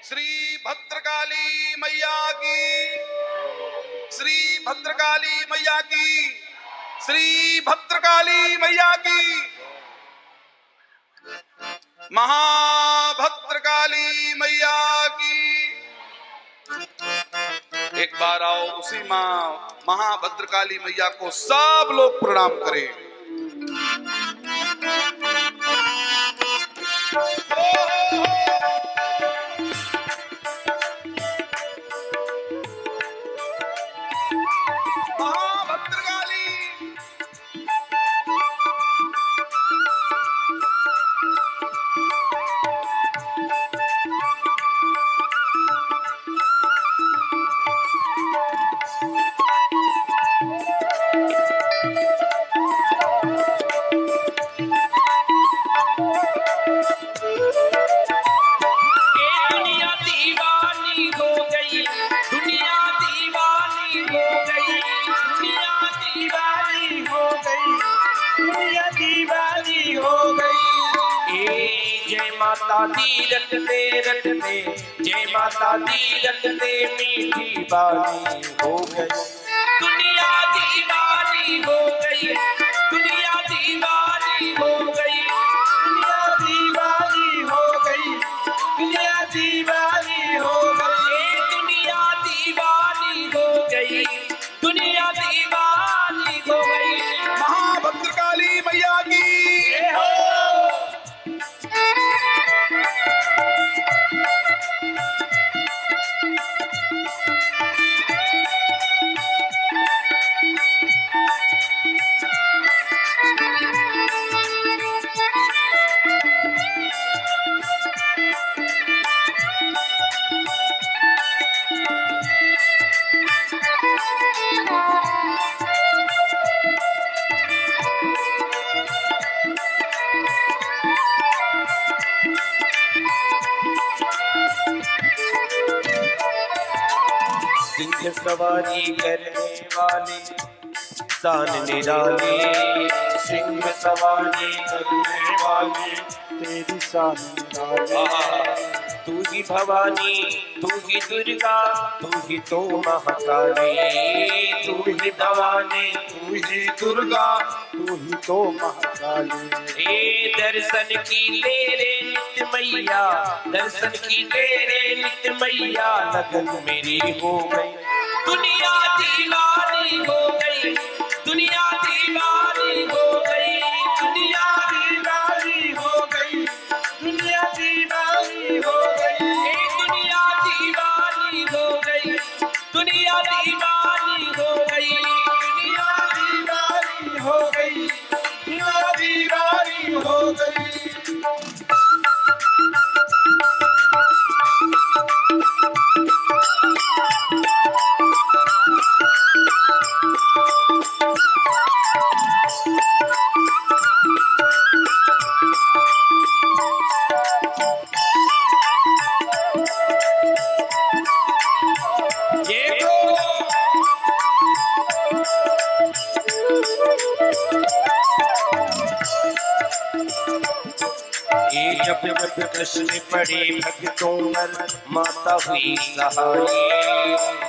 श्री भद्रकाली मैया की, श्री भद्रकाली मैया की, श्री भद्रकाली मैया की, महाभद्रकाली मैया की। एक बार आओ उसी मां महाभद्रकाली मैया को सब लोग प्रणाम करें। माता दी रटते रटते, जय माता दी रटते मीठी बानी हो गई, दुनिया दीवानी हो गई, दुनिया दीवानी हो गई, दुनिया दीवानी हो गई, दुनिया दीवानी हो गई, दुनिया दीवानी हो गई, दुनिया दीवानी हो गई। महाभद्रकाली मैया की सिंह सवारी करने वाली शान निराली, सिंह सवारी करने वाली तेरी शान निराली। तू ही भवानी, तू ही दुर्गा, तू ही तो महाकाली, तू ही भवानी, तू ही दुर्गा, तू ही तो महाकाली। ए दर्शन की तेरे नित्य मैया, दर्शन की तेरे नित्य मैया, लगन मेरी हो गई, दुनिया दीवानी हो गई, दुनिया दीवानी हो गई, दुनिया दीवानी हो गई, दुनिया दीवानी हो गई, दुनिया दीवानी हो गई, दुनिया दीवानी हो गई, दुनिया दीवानी हो गई, दुनिया दीवानी हो गई। जब जब कष्ट पड़े भक्तों पर माता हुई सहाय,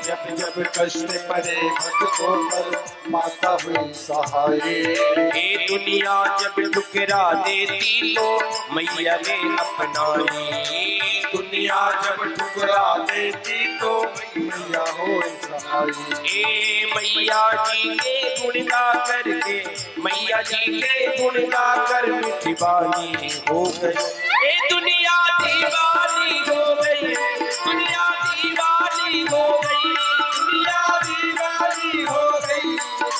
जब जब कष्ट पड़े भक्तों पर माता हुई सहाय। ये दुनिया जब ठुकरा देती तो मैया ने अपनाई, दुनिया जब ठुकरा देती तो मैया हो सहाय। ए मैया जी के गुण गा करके, मैया जी के गुण गा कर मीठी बानी हो गई, ए दुनिया दीवानी हो गई, दुनिया दीवानी हो गई, दुनिया दीवानी हो गई,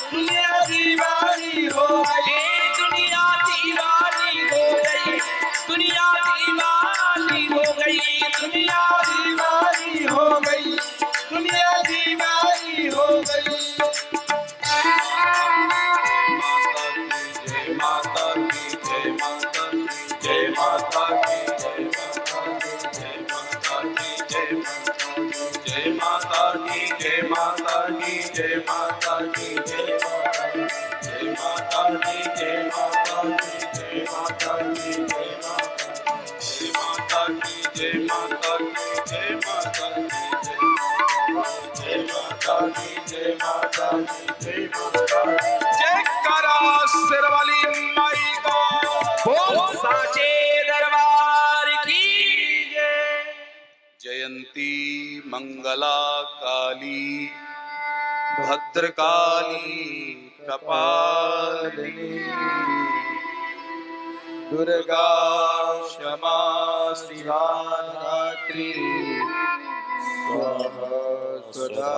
दुनिया दीवानी हो गई, दुनिया दीवानी हो गई, दुनिया दीवानी हो गई, दुनिया दीवानी हो गई, दुनिया दीवानी हो गई। माता की जय, माता की जय, माता की जय, माता की जय, माता की जय, माता की जय, माता की जय, माता की जय, माता की जय, माता की जय, माता की जय, माता की जय, माता की जय, माता की जय। जय माता दी, जय माता दी, जय माता दी। जयकारा शेरवाली माई का। बोल साचे दरबार की जय। जयंती मंगला काली भद्रकाली कपालिनी दुर्गा क्षमा शिवा धात्री स्वाहा स्वधा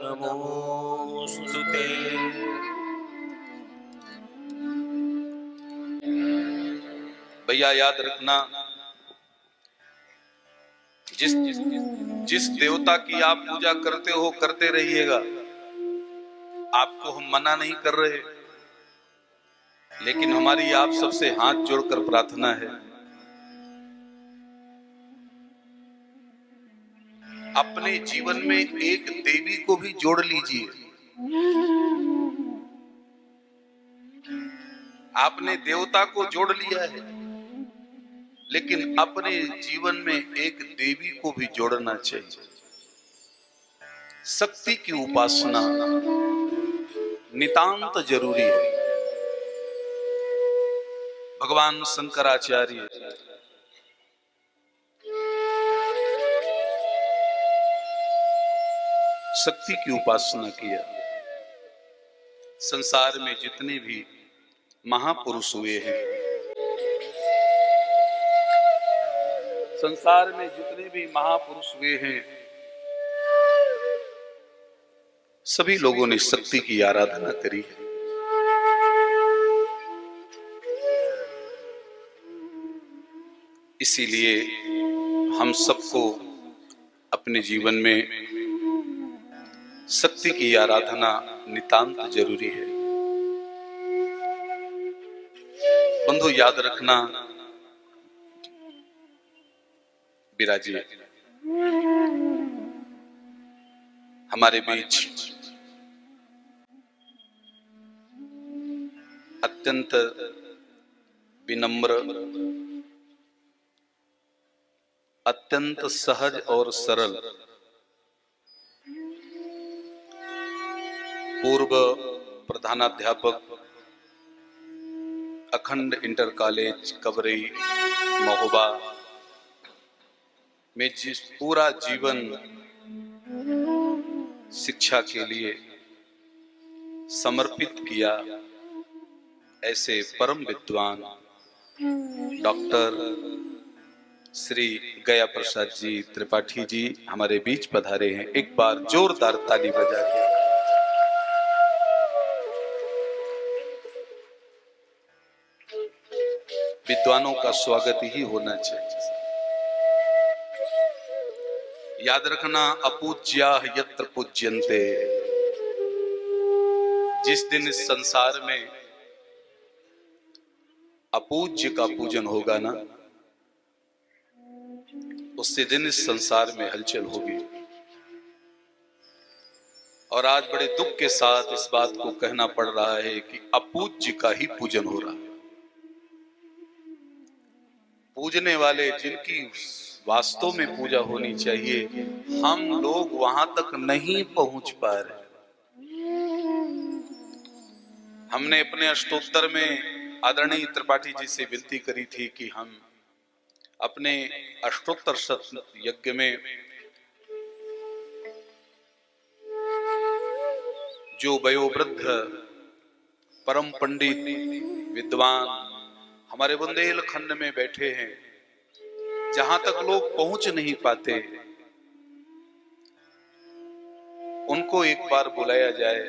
नमोस्तुते। भैया याद रखना, जिस देवता की आप पूजा करते हो करते रहिएगा। आपको हम मना नहीं कर रहे, लेकिन हमारी आप सबसे हाथ जोड़कर प्रार्थना है, अपने जीवन में एक देवी को भी जोड़ लीजिए। आपने देवता को जोड़ लिया है, लेकिन अपने जीवन में एक देवी को भी जोड़ना चाहिए। शक्ति की उपासना नितांत जरूरी है। भगवान शंकराचार्य शक्ति की उपासना किया। संसार में जितने भी महापुरुष हुए हैं, संसार में जितने भी महापुरुष हुए हैं, सभी लोगों ने शक्ति की आराधना करी है। इसीलिए हम सबको अपने जीवन में शक्ति की आराधना नितांत जरूरी है। बंधु याद रखना, विराजिए हमारे बीच अत्यंत विनम्र, अत्यंत सहज और सरल पूर्व प्रधानाध्यापक अखंड इंटर कॉलेज कबरई महोबा में जिस पूरा जीवन शिक्षा के लिए समर्पित किया, ऐसे परम विद्वान डॉक्टर श्री गया प्रसाद जी त्रिपाठी जी हमारे बीच पधारे हैं। एक बार जोरदार ताली बजा के विद्वानों का स्वागत ही होना चाहिए। याद रखना, अपूज्या यत्र पूज्यन्ते। जिस दिन इस संसार में अपूज्य का पूजन होगा ना, उससे दिन इस संसार में हलचल होगी। और आज बड़े दुख के साथ इस बात को कहना पड़ रहा है कि अपूज्य का ही पूजन हो रहा है। पूजने वाले जिनकी वास्तव में पूजा होनी चाहिए, हम लोग वहां तक नहीं पहुंच पा रहे। हमने अपने अष्टोत्तर में आदरणीय त्रिपाठी जी से विनती करी थी कि हम अपने अष्टोत्तर यज्ञ में जो वयोवृद्ध परम पंडित विद्वान हमारे बुंदेलखंड में बैठे हैं, जहां तक लोग पहुंच नहीं पाते, उनको एक बार बुलाया जाए,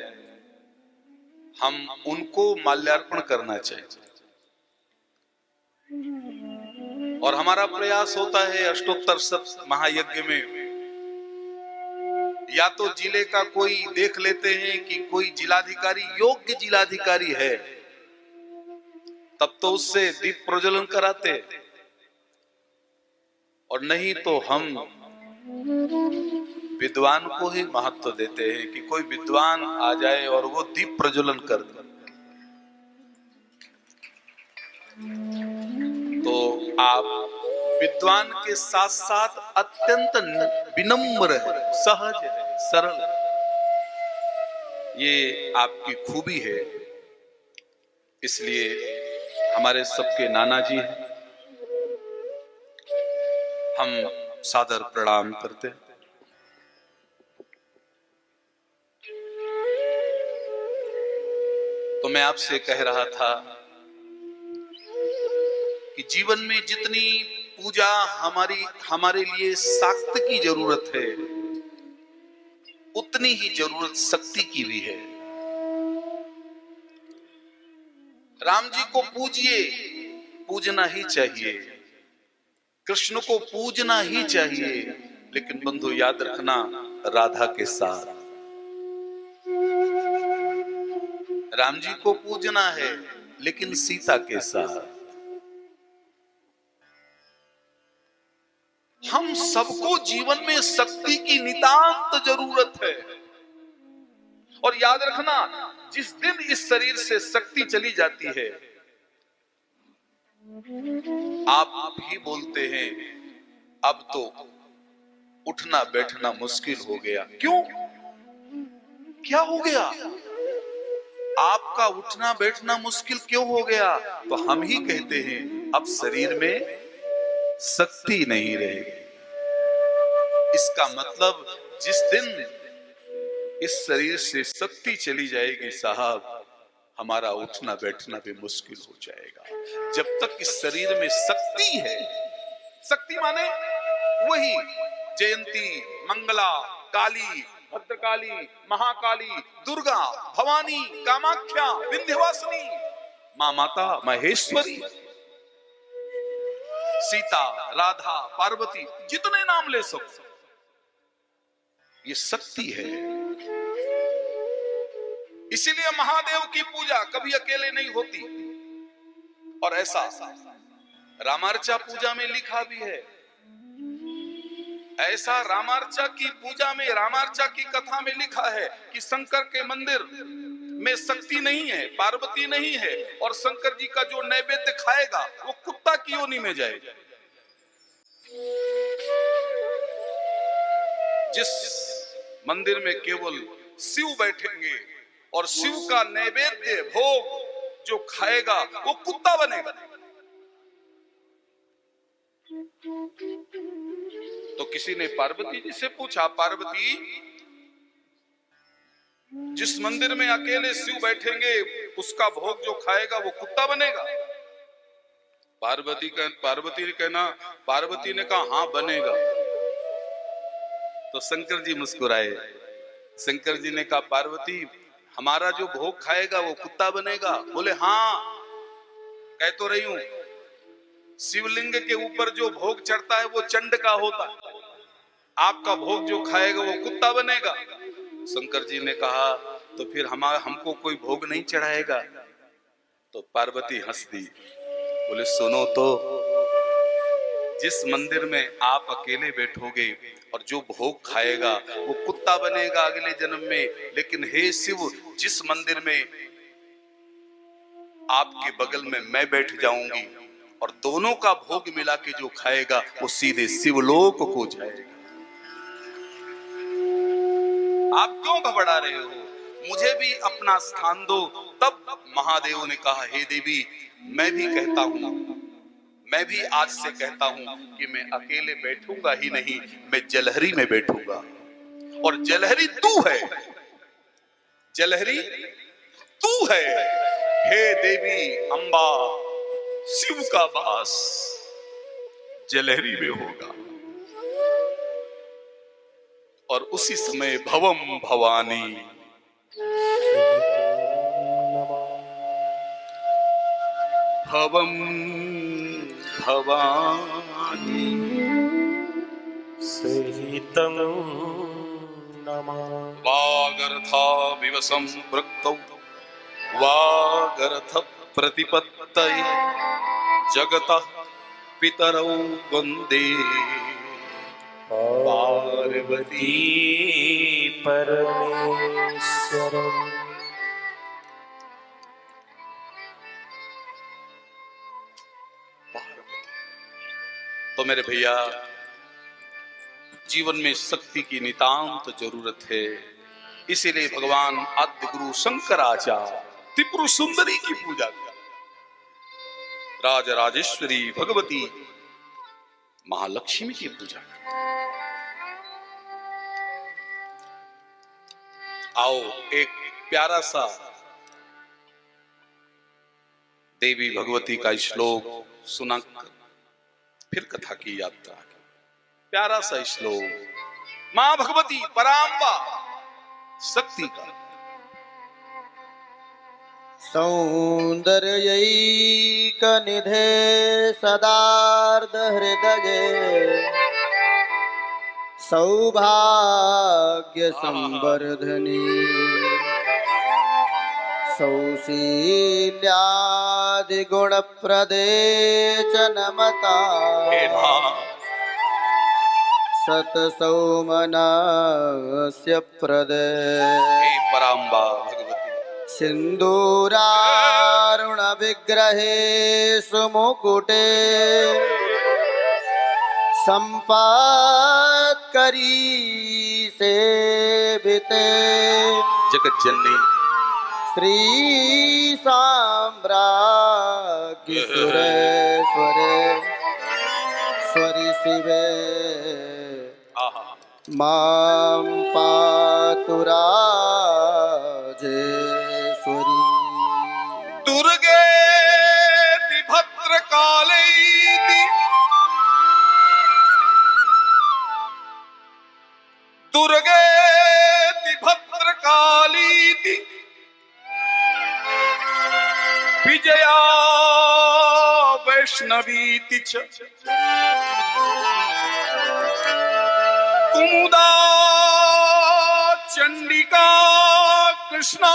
हम उनको माल्यार्पण करना चाहिए। और हमारा प्रयास होता है अष्टोत्तर महायज्ञ में, या तो जिले का कोई देख लेते हैं कि कोई जिलाधिकारी योग्य जिलाधिकारी है, तब तो उससे दीप प्रज्वलन कराते, और नहीं तो हम विद्वान को ही महत्व देते हैं कि कोई विद्वान आ जाए और वो दीप प्रज्वलन कर दे। तो आप विद्वान के साथ साथ अत्यंत विनम्र है, सहज है, सरल है। ये आपकी खूबी है। इसलिए हमारे सबके नाना जी हैं, हम सादर प्रणाम करते हैं। तो मैं आपसे कह रहा था कि जीवन में जितनी पूजा हमारे लिए साक्त की जरूरत है, उतनी ही जरूरत शक्ति की भी है। राम जी को पूजिए, पूजना ही चाहिए। कृष्ण को पूजना ही चाहिए, लेकिन बंधु याद रखना, राधा के साथ। राम जी को पूजना है, लेकिन सीता के साथ। हम सबको जीवन में शक्ति की नितांत जरूरत है। और याद रखना, जिस दिन इस शरीर से शक्ति चली जाती है, आप ही बोलते हैं अब तो उठना बैठना मुश्किल हो गया। क्यों? क्या हो गया? आपका उठना बैठना मुश्किल क्यों हो गया? तो हम ही कहते हैं अब शरीर में शक्ति नहीं रहेगी। इसका मतलब जिस दिन इस शरीर से शक्ति चली जाएगी साहब, हमारा उठना बैठना भी मुश्किल हो जाएगा। जब तक इस शरीर में शक्ति है, शक्ति माने वही जयंती, मंगला, काली, भद्रकाली, महाकाली, दुर्गा, भवानी, कामाख्या, विंध्यवासिनी, मां माता महेश्वरी, सीता, राधा, पार्वती, जितने नाम ले सको, ये शक्ति है। इसीलिए महादेव की पूजा कभी अकेले नहीं होती। और ऐसा रामार्चा पूजा में लिखा भी है। ऐसा रामार्चा की पूजा में, रामार्चा की कथा में लिखा है कि शंकर के मंदिर में शक्ति नहीं है, पार्वती नहीं है, और शंकर जी का जो नैवेद्य खाएगा वो कुत्ता की योनि में जाएगा। जिस मंदिर में केवल शिव बैठेंगे और शिव का नैवेद्य भोग जो खाएगा वो कुत्ता बनेगा। तो किसी ने पार्वती जी से पूछा, पार्वती, जिस मंदिर में अकेले शिव बैठेंगे उसका भोग जो खाएगा वो कुत्ता बनेगा? पार्वती ने कहा हाँ बनेगा। तो शंकर जी मुस्कुराए। शंकर जी ने कहा, पार्वती, हमारा जो भोग खाएगा वो कुत्ता बनेगा? बोले हाँ, कह तो रही हूं, शिवलिंग के ऊपर जो भोग चढ़ता है वो चंड का होता है, आपका भोग जो खाएगा वो कुत्ता बनेगा। शंकर जी ने कहा, तो फिर हमको कोई भोग नहीं चढ़ाएगा? तो पार्वती हंस दी, बोले सुनो तो, जिस मंदिर में आप अकेले बैठोगे और जो भोग खाएगा वो कुत्ता बनेगा अगले जन्म में, लेकिन हे शिव, जिस मंदिर में आपके बगल में मैं बैठ जाऊंगी और दोनों का भोग मिला के जो खाएगा वो सीधे शिवलोक को जाएगा। आप क्यों घबरा रहे हो? मुझे भी अपना स्थान दो। तब महादेव ने कहा, हे देवी, मैं भी कहता हूं, मैं भी आज से कहता हूं कि मैं अकेले बैठूंगा ही नहीं, मैं जलहरी में बैठूंगा। और जलहरी तू है, जलहरी तू है। हे देवी अंबा, शिव का वास जलहरी में होगा। और उसी समय भवम भवानी, भवम भवानी सहितं नमः। वागर्था विवसं वृक्तौ वागर्थ प्रतिपत्तये जगतः पितरौ वन्दे पार्वती परमेश्वरम्। तो मेरे भैया, जीवन में शक्ति की नितांत जरूरत है। इसीलिए भगवान आद्य गुरु शंकराचार्य त्रिपुर सुंदरी की पूजा किया, राज राजेश्वरी भगवती महालक्ष्मी की पूजा की। आओ एक प्यारा सा देवी भगवती का श्लोक सुना फिर कथा की यात्रा। प्यारा सा श्लोक मां भगवती परांबा शक्ति का। सौंदर्यैकनिधे सदार्ध हृदये सौभाग्य संवर्धनी सौशील्यादि गुणप्रदे च नमता सतसौमनस्य प्रदे परांबा भगवती सिंदूरारुण विग्रहे सुमुकुटे संपत्करी सेविते जगत जननी श्री साम्राज्ञी सुरेश्वरे स्वरि शिवे मां पातु राजेश्वरी। दुर्गेति भद्रकालेति दुर्गेति भद्रकालीति विजया वैष्णवीति च कुमुदा चंडिका कृष्णा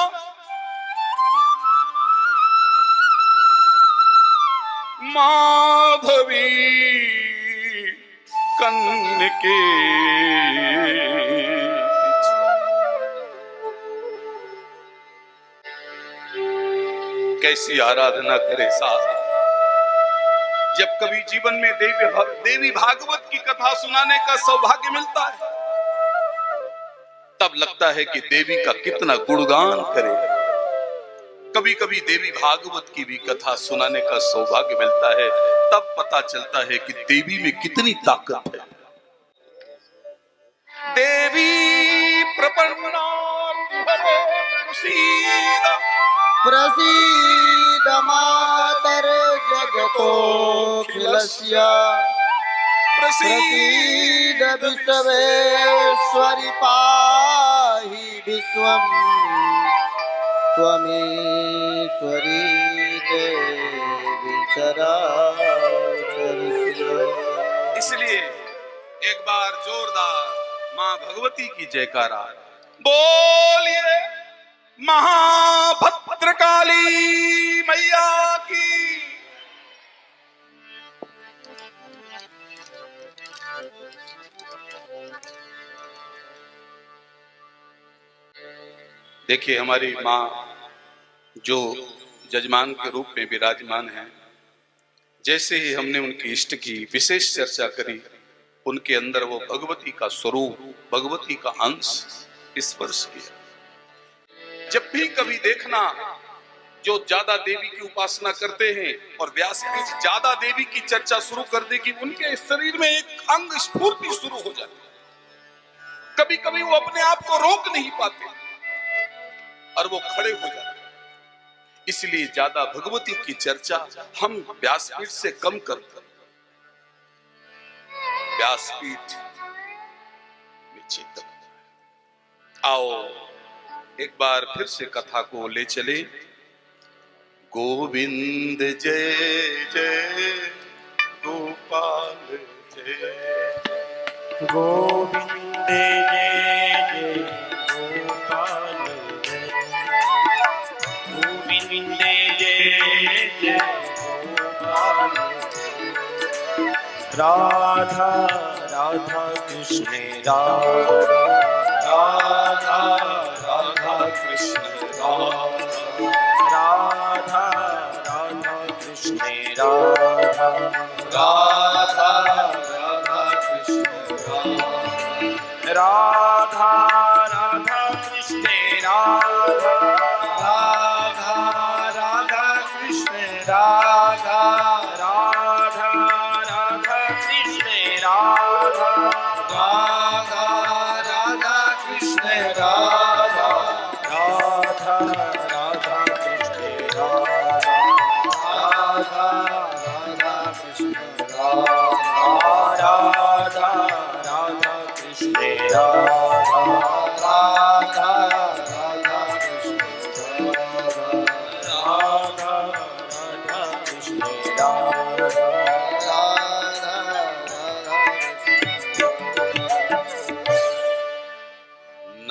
माधवी कन्निके। कैसी आराधना करे साथ। जब कभी जीवन में देवी भागवत की कथा सुनाने का सौभाग्य मिलता है, तब लगता है कि देवी का कितना गुणगान करे। कभी कभी देवी भागवत की भी कथा सुनाने का सौभाग्य मिलता है, तब पता चलता है कि देवी में कितनी ताकत है। देवी प्रपन्ना प्रसीद मातर जगतोऽखिलस्य प्रसीद विश्वेश्वरि पाहि विश्वं त्वमेश्वरी देवी चराचरस्य। इसलिए एक बार जोरदार मां भगवती की जयकारा बोलिए। महाभद्रकाली मैया की। देखिए हमारी मां जो जजमान के रूप में विराजमान है, जैसे ही हमने उनकी इष्ट की विशेष चर्चा करी, उनके अंदर वो भगवती का स्वरूप, भगवती का अंश स्पर्श किया। जब भी कभी देखना जो ज्यादा देवी की उपासना करते हैं और व्यासपीठ ज्यादा देवी की चर्चा शुरू कर दे कि उनके शरीर में एक अंग स्फूर्ति शुरू हो जाती है। कभी कभी वो अपने आप को रोक नहीं पाते और वो खड़े हो जाते। इसलिए ज्यादा भगवती की चर्चा हम व्यासपीठ से कम करते। व्यासपीठ में चेतन। आओ एक बार फिर से कथा को ले चले। गोविंद जय जय गोपाल जय, गोविंद जय जय गोपाल जय, गोविंद जय जय गोपाल जय। राधा राधा कृष्ण राधा, राधा राधा कृष्ण राधा, राधा राधा कृष्ण राधा, राधा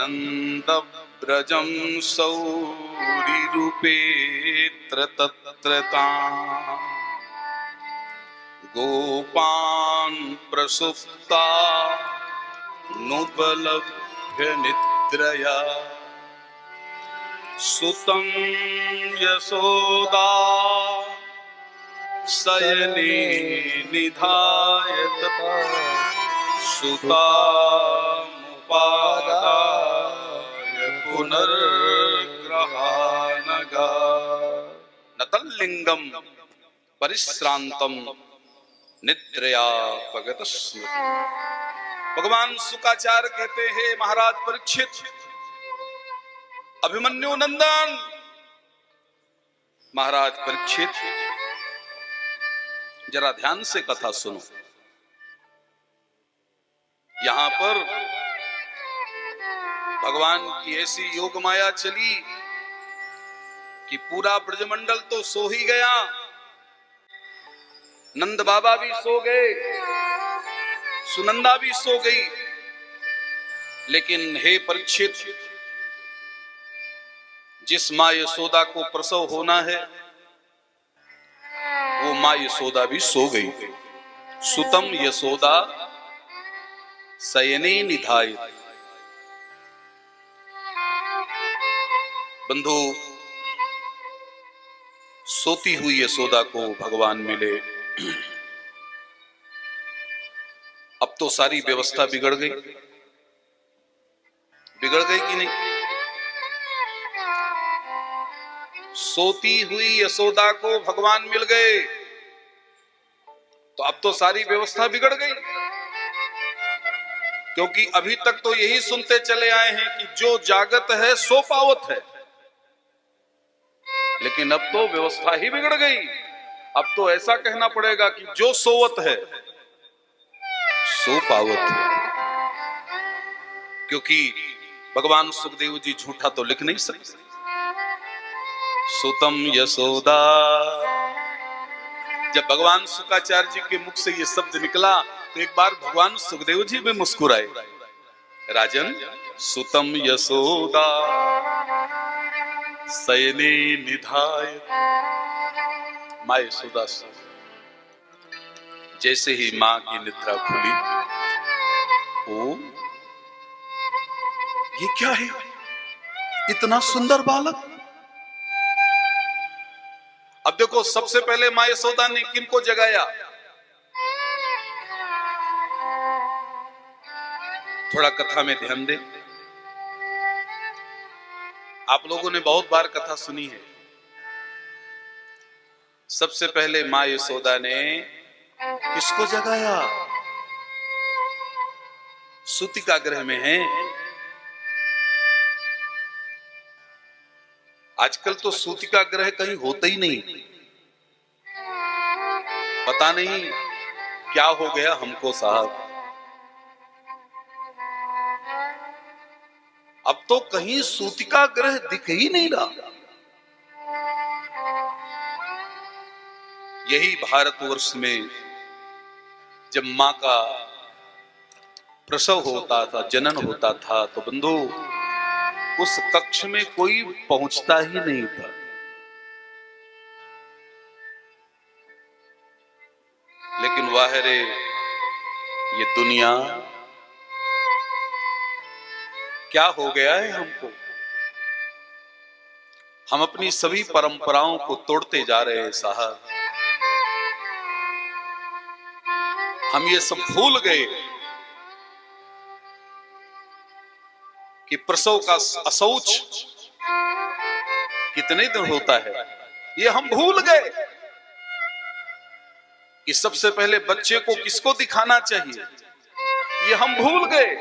नन्दव्रजं सौरिरूपेऽत्र तत्र तान् गोपान् प्रसुप्ता नुपलभ्य निद्रया सुतं यशोदा शयने निधाय सुतामुपादाय पुनर्ग्रहानगा नतल्लिंगम परिश्रांतम निद्रया पगत स्मृति। भगवान शुकाचार्य कहते हैं, महाराज परीक्षित, अभिमन्यु नंदन महाराज परीक्षित, जरा ध्यान से कथा सुनो। यहां पर भगवान की ऐसी योग माया चली कि पूरा ब्रजमंडल तो सो ही गया, नंद बाबा भी सो गए, सुनंदा भी सो गई, लेकिन हे परीक्षित, जिस मां यशोदा को प्रसव होना है वो मां यशोदा भी सो गई। सुतम यशोदा शयने निधाय। बंधु, सोती हुई यशोदा को भगवान मिले। अब तो सारी व्यवस्था बिगड़ गई कि नहीं? सोती हुई यशोदा को भगवान मिल गए तो अब तो सारी व्यवस्था बिगड़ गई, क्योंकि अभी तक तो यही सुनते चले आए हैं कि जो जागत है सो पावत है, लेकिन अब तो व्यवस्था ही बिगड़ गई। अब तो ऐसा कहना पड़ेगा कि जो सोवत है सो पावत है, क्योंकि भगवान सुखदेव जी झूठा तो लिख नहीं सकते। सुतम यशोदा, जब भगवान शुकाचार्य जी के मुख से ये शब्द निकला तो एक बार भगवान सुखदेव जी भी मुस्कुराए। राजन, सुतम यशोदा शयने निधाय। मां यशोदा सो, जैसे ही मां की निद्रा खुली, ओ ये क्या है, इतना सुंदर बालक। अब देखो, सबसे पहले मां यशोदा ने किनको जगाया? थोड़ा कथा में ध्यान दे। आप लोगों ने बहुत बार कथा सुनी है। सबसे पहले मां यशोदा ने किसको जगाया? सूतिका गृह में है। आजकल तो सूतिका ग्रह कहीं होता ही नहीं। पता नहीं क्या हो गया हमको साहब। अब तो कहीं सूतिका ग्रह दिख ही नहीं रहा। यही भारतवर्ष में जब मां का प्रसव होता था, जनन होता था, तो बंधु उस कक्ष में कोई पहुंचता ही नहीं था। लेकिन वाह रे, ये दुनिया क्या हो गया है हमको। हम अपनी सभी परंपराओं को तोड़ते जा रहे हैं साहब। हम ये सब भूल गए कि प्रसव का अशौच कितने दिन होता है। ये हम भूल गए कि सबसे पहले बच्चे को किसको दिखाना चाहिए। ये हम भूल गए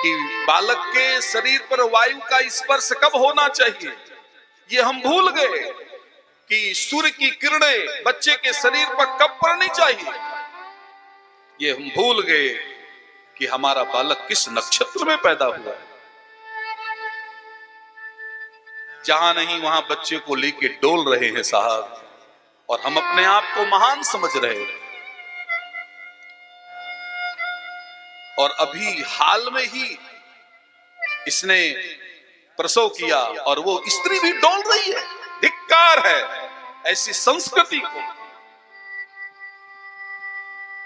कि बालक के शरीर पर वायु का स्पर्श कब होना चाहिए। ये हम भूल गए कि सूर्य की किरणें बच्चे के शरीर पर कब पड़नी चाहिए। ये हम भूल गए कि हमारा बालक किस नक्षत्र में पैदा हुआ है। जहां नहीं वहां बच्चे को लेके डोल रहे हैं साहब, और हम अपने आप को महान समझ रहे हैं। और अभी हाल में ही इसने प्रसव किया और वो स्त्री भी डोल रही है। धिक्कार है ऐसी संस्कृति को,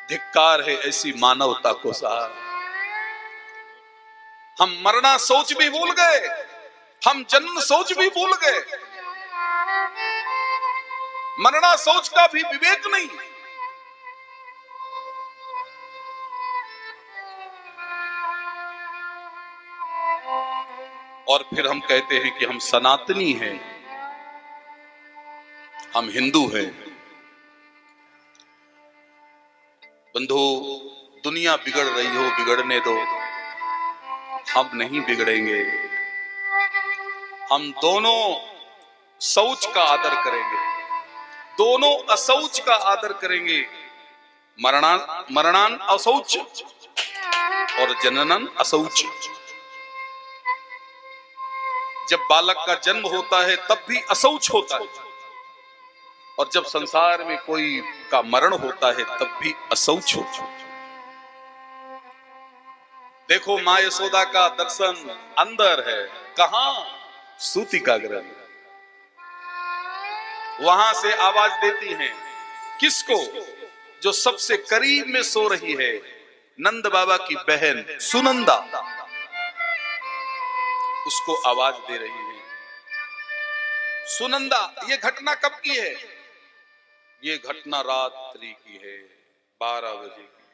धिक्कार है ऐसी मानवता को। साहब हम मरना सोच भी भूल गए, हम जन्म सोच भी भूल गए, मरना सोच का भी विवेक नहीं। और फिर हम कहते हैं कि हम सनातनी हैं, हम हिंदू हैं। बंधु, दुनिया बिगड़ रही हो, बिगड़ने दो, हम नहीं बिगड़ेंगे। हम दोनों शौच का आदर करेंगे, दोनों अशौच का आदर करेंगे। मरणान अशौच और जननन अशौच। जब बालक का जन्म होता है तब भी अशौच होता है, और जब संसार में कोई का मरण होता है तब भी अशौच होता है। देखो मां यशोदा का दर्शन अंदर है, कहां? सूतिका गृह में। वहां से आवाज देती हैं किसको? जो सबसे करीब में सो रही है, नंद बाबा की बहन सुनंदा, उसको आवाज दे रही है। सुनंदा, ये घटना कब की है? ये घटना रात्रि की है, 12 बजे की।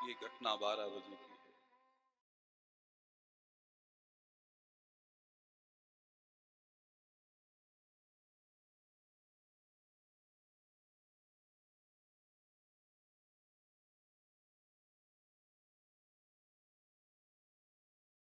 ये घटना 12 बजे की।